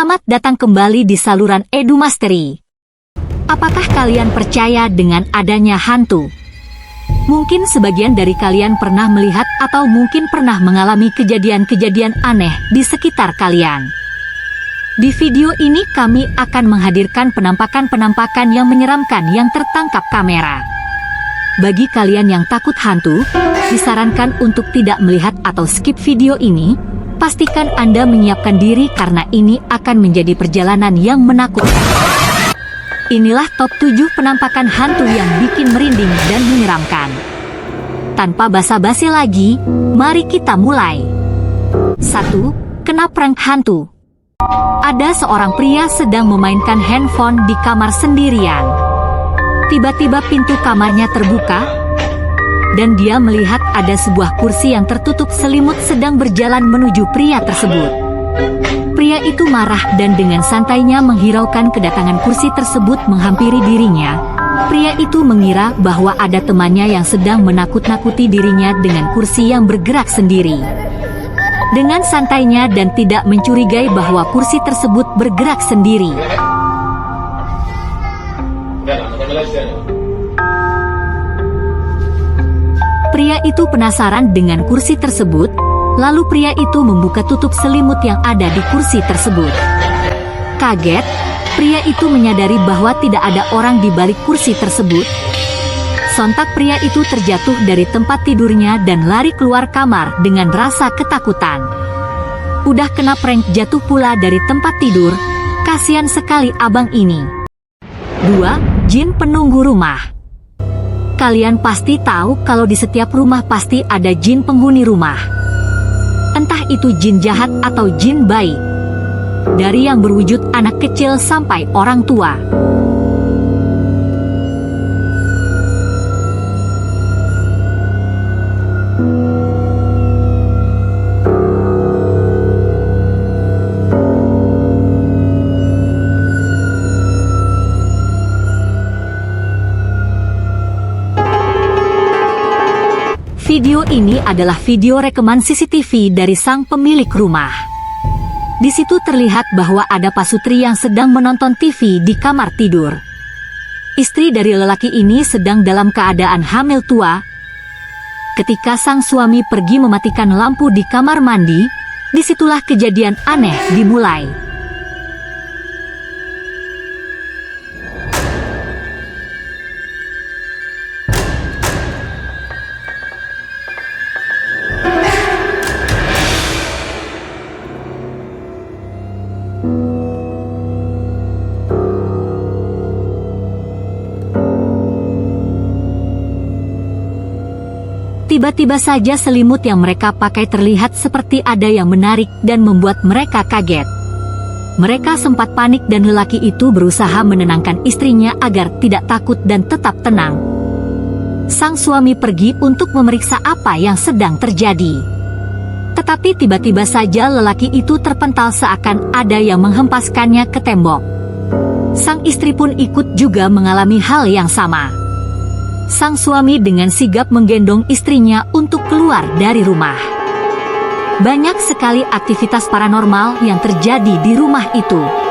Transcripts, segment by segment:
Selamat datang kembali di saluran Edu Mastery. Apakah kalian percaya dengan adanya hantu? Mungkin sebagian dari kalian pernah melihat atau mungkin pernah mengalami kejadian-kejadian aneh di sekitar kalian. Di video ini kami akan menghadirkan penampakan-penampakan yang menyeramkan yang tertangkap kamera. Bagi kalian yang takut hantu, disarankan untuk tidak melihat atau skip video ini. Pastikan Anda menyiapkan diri karena ini akan menjadi perjalanan yang menakutkan. Inilah top 7 penampakan hantu yang bikin merinding dan menyeramkan. Tanpa basa-basi lagi, mari kita mulai. 1. Kena prank hantu. Ada seorang pria sedang memainkan handphone di kamar sendirian. Tiba-tiba pintu kamarnya terbuka, dan dia melihat ada sebuah kursi yang tertutup selimut sedang berjalan menuju pria tersebut. Pria itu marah dan dengan santainya menghiraukan kedatangan kursi tersebut menghampiri dirinya. Pria itu mengira bahwa ada temannya yang sedang menakut-nakuti dirinya dengan kursi yang bergerak sendiri. Dengan santainya dan tidak mencurigai bahwa kursi tersebut bergerak sendiri. Pria itu penasaran dengan kursi tersebut, lalu pria itu membuka tutup selimut yang ada di kursi tersebut. Kaget, pria itu menyadari bahwa tidak ada orang di balik kursi tersebut. Sontak pria itu terjatuh dari tempat tidurnya dan lari keluar kamar dengan rasa ketakutan. Udah kena prank jatuh pula dari tempat tidur, kasihan sekali abang ini. 2. Jin penunggu rumah. Kalian pasti tahu kalau di setiap rumah pasti ada jin penghuni rumah. Entah itu jin jahat atau jin baik. Dari yang berwujud anak kecil sampai orang tua. Video ini adalah video rekaman CCTV dari sang pemilik rumah. Di situ terlihat bahwa ada pasutri yang sedang menonton TV di kamar tidur. Istri dari lelaki ini sedang dalam keadaan hamil tua. Ketika sang suami pergi mematikan lampu di kamar mandi, disitulah kejadian aneh dimulai. Tiba-tiba saja selimut yang mereka pakai terlihat seperti ada yang menarik dan membuat mereka kaget. Mereka sempat panik dan lelaki itu berusaha menenangkan istrinya agar tidak takut dan tetap tenang. Sang suami pergi untuk memeriksa apa yang sedang terjadi. Tetapi tiba-tiba saja lelaki itu terpental seakan ada yang menghempaskannya ke tembok. Sang istri pun ikut juga mengalami hal yang sama. Sang suami dengan sigap menggendong istrinya untuk keluar dari rumah. Banyak sekali aktivitas paranormal yang terjadi di rumah itu.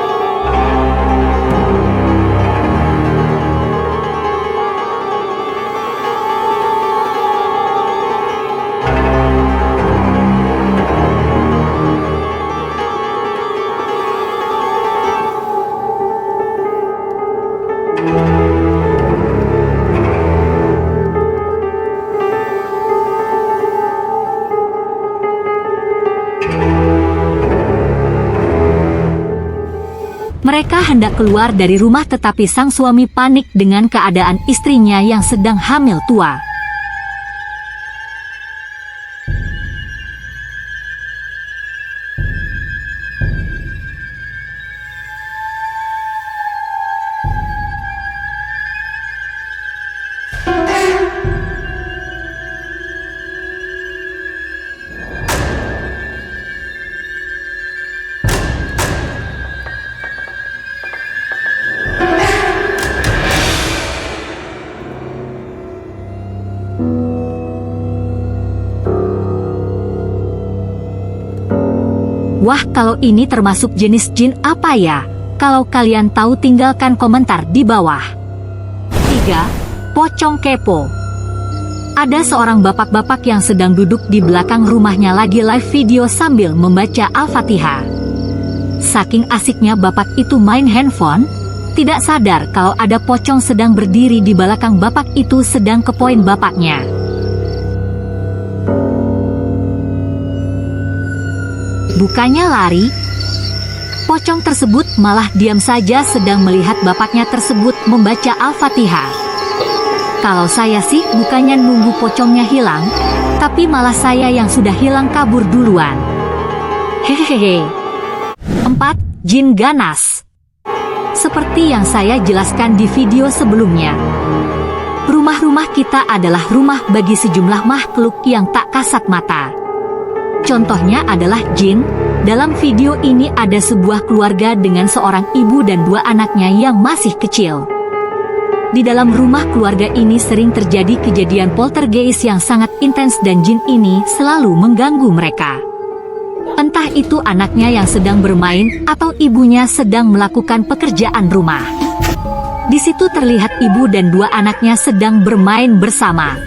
Mereka hendak keluar dari rumah tetapi sang suami panik dengan keadaan istrinya yang sedang hamil tua. Wah, kalau ini termasuk jenis jin apa ya? Kalau kalian tahu tinggalkan komentar di bawah. 3. Pocong kepo. Ada seorang bapak-bapak yang sedang duduk di belakang rumahnya lagi live video sambil membaca Al-Fatihah. Saking asiknya bapak itu main handphone, tidak sadar kalau ada pocong sedang berdiri di belakang bapak itu sedang kepoin bapaknya. Bukannya lari, pocong tersebut malah diam saja sedang melihat bapaknya tersebut membaca Al-Fatihah. Kalau saya sih bukannya nunggu pocongnya hilang, tapi malah saya yang sudah hilang kabur duluan. Hehehe. 4. Jin ganas. Seperti yang saya jelaskan di video sebelumnya, rumah-rumah kita adalah rumah bagi sejumlah makhluk yang tak kasat mata. Contohnya adalah jin. Dalam video ini ada sebuah keluarga dengan seorang ibu dan 2 anaknya yang masih kecil. Di dalam rumah keluarga ini sering terjadi kejadian poltergeist yang sangat intens dan jin ini selalu mengganggu mereka. Entah itu anaknya yang sedang bermain atau ibunya sedang melakukan pekerjaan rumah. Di situ terlihat ibu dan 2 anaknya sedang bermain bersama.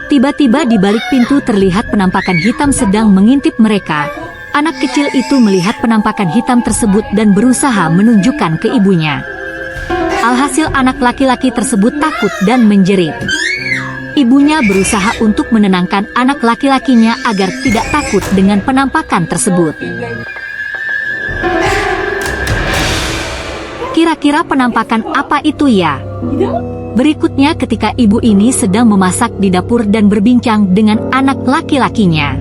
Tiba-tiba di balik pintu terlihat penampakan hitam sedang mengintip mereka. Anak kecil itu melihat penampakan hitam tersebut dan berusaha menunjukkan ke ibunya. Alhasil anak laki-laki tersebut takut dan menjerit. Ibunya berusaha untuk menenangkan anak laki-lakinya agar tidak takut dengan penampakan tersebut. Kira-kira penampakan apa itu ya? Berikutnya ketika ibu ini sedang memasak di dapur dan berbincang dengan anak laki-lakinya.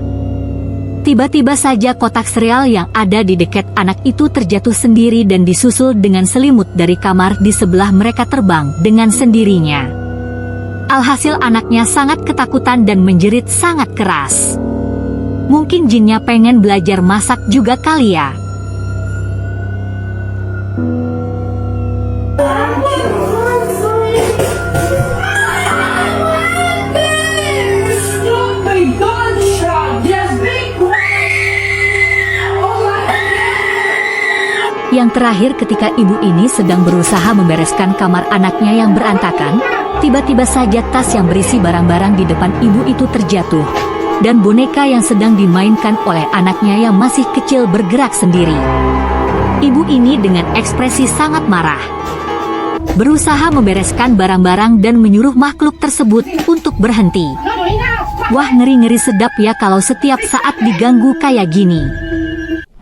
Tiba-tiba saja kotak sereal yang ada di dekat anak itu terjatuh sendiri dan disusul dengan selimut dari kamar di sebelah mereka terbang dengan sendirinya. Alhasil anaknya sangat ketakutan dan menjerit sangat keras. Mungkin jinnya pengen belajar masak juga kali ya. Yang terakhir ketika ibu ini sedang berusaha membereskan kamar anaknya yang berantakan, tiba-tiba saja tas yang berisi barang-barang di depan ibu itu terjatuh, dan boneka yang sedang dimainkan oleh anaknya yang masih kecil bergerak sendiri. Ibu ini dengan ekspresi sangat marah, berusaha membereskan barang-barang dan menyuruh makhluk tersebut untuk berhenti. Wah, ngeri-ngeri sedap ya kalau setiap saat diganggu kayak gini.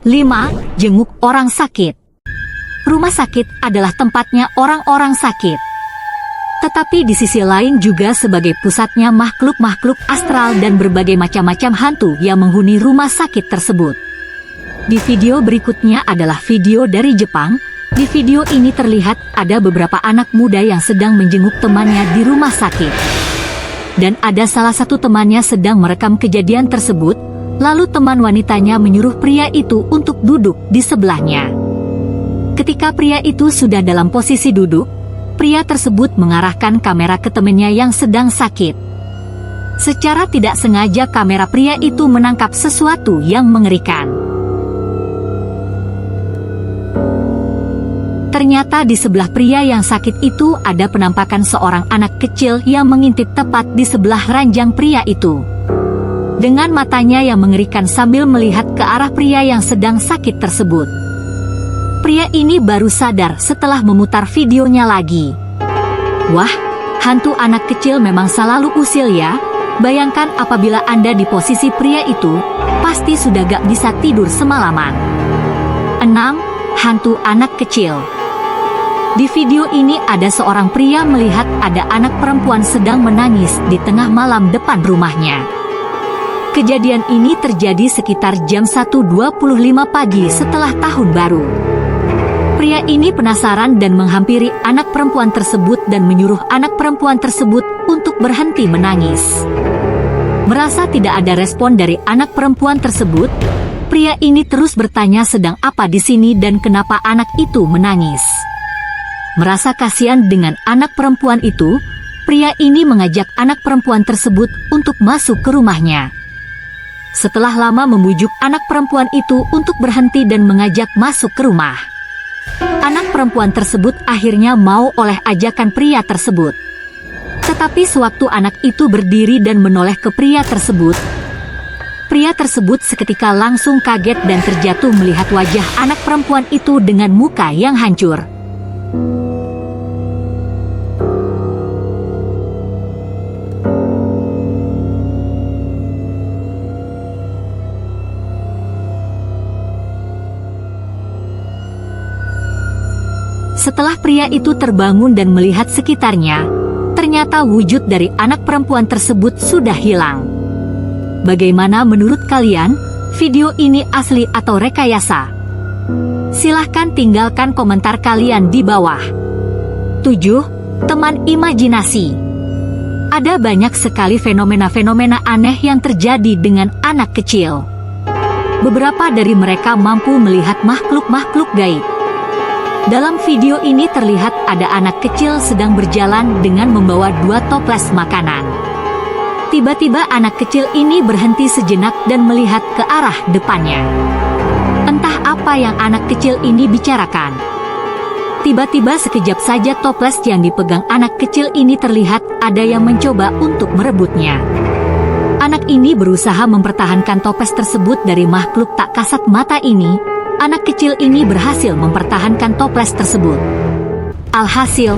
5. Jenguk orang sakit. Rumah sakit adalah tempatnya orang-orang sakit. Tetapi di sisi lain juga sebagai pusatnya makhluk-makhluk astral dan berbagai macam-macam hantu yang menghuni rumah sakit tersebut. Di video berikutnya adalah video dari Jepang. Di video ini terlihat ada beberapa anak muda yang sedang menjenguk temannya di rumah sakit. Dan ada salah satu temannya sedang merekam kejadian tersebut, lalu teman wanitanya menyuruh pria itu untuk duduk di sebelahnya. Ketika pria itu sudah dalam posisi duduk, pria tersebut mengarahkan kamera ke temannya yang sedang sakit. Secara tidak sengaja kamera pria itu menangkap sesuatu yang mengerikan. Ternyata di sebelah pria yang sakit itu ada penampakan seorang anak kecil yang mengintip tepat di sebelah ranjang pria itu. Dengan matanya yang mengerikan sambil melihat ke arah pria yang sedang sakit tersebut. Pria ini baru sadar setelah memutar videonya lagi. Wah, hantu anak kecil memang selalu usil ya. Bayangkan apabila Anda di posisi pria itu, pasti sudah gak bisa tidur semalaman. 6. Hantu anak kecil. Di video ini ada seorang pria melihat ada anak perempuan sedang menangis di tengah malam depan rumahnya. Kejadian ini terjadi sekitar jam 1.25 pagi setelah tahun baru. Pria ini penasaran dan menghampiri anak perempuan tersebut dan menyuruh anak perempuan tersebut untuk berhenti menangis. Merasa tidak ada respon dari anak perempuan tersebut, pria ini terus bertanya sedang apa di sini dan kenapa anak itu menangis. Merasa kasihan dengan anak perempuan itu, pria ini mengajak anak perempuan tersebut untuk masuk ke rumahnya. setelah lama membujuk anak perempuan itu untuk berhenti dan mengajak masuk ke rumah. Anak perempuan tersebut akhirnya mau oleh ajakan pria tersebut. Tetapi sewaktu anak itu berdiri dan menoleh ke pria tersebut seketika langsung kaget dan terjatuh melihat wajah anak perempuan itu dengan muka yang hancur. Setelah pria itu terbangun dan melihat sekitarnya, ternyata wujud dari anak perempuan tersebut sudah hilang. Bagaimana menurut kalian, video ini asli atau rekayasa? Silahkan tinggalkan komentar kalian di bawah. 7. Teman imajinasi. Ada banyak sekali fenomena-fenomena aneh yang terjadi dengan anak kecil. Beberapa dari mereka mampu melihat makhluk-makhluk gaib. Dalam video ini terlihat ada anak kecil sedang berjalan dengan membawa 2 toples makanan. Tiba-tiba anak kecil ini berhenti sejenak dan melihat ke arah depannya. Entah apa yang anak kecil ini bicarakan. Tiba-tiba sekejap saja toples yang dipegang anak kecil ini terlihat ada yang mencoba untuk merebutnya. Anak ini berusaha mempertahankan toples tersebut dari makhluk tak kasat mata ini. Anak kecil ini berhasil mempertahankan toples tersebut. Alhasil,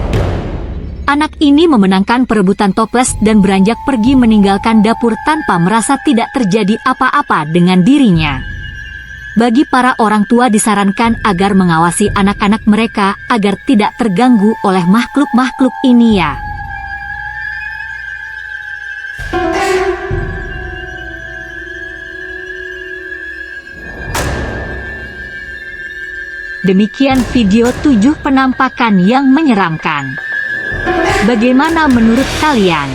anak ini memenangkan perebutan toples dan beranjak pergi meninggalkan dapur tanpa merasa tidak terjadi apa-apa dengan dirinya. Bagi para orang tua disarankan agar mengawasi anak-anak mereka agar tidak terganggu oleh makhluk-makhluk ini ya. Demikian video 7 penampakan yang menyeramkan. Bagaimana menurut kalian?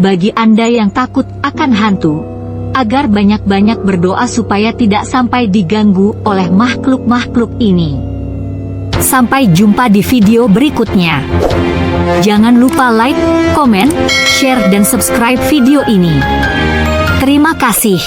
Bagi Anda yang takut akan hantu, agar banyak-banyak berdoa supaya tidak sampai diganggu oleh makhluk-makhluk ini. Sampai jumpa di video berikutnya. Jangan lupa like, komen, share dan subscribe video ini. Terima kasih.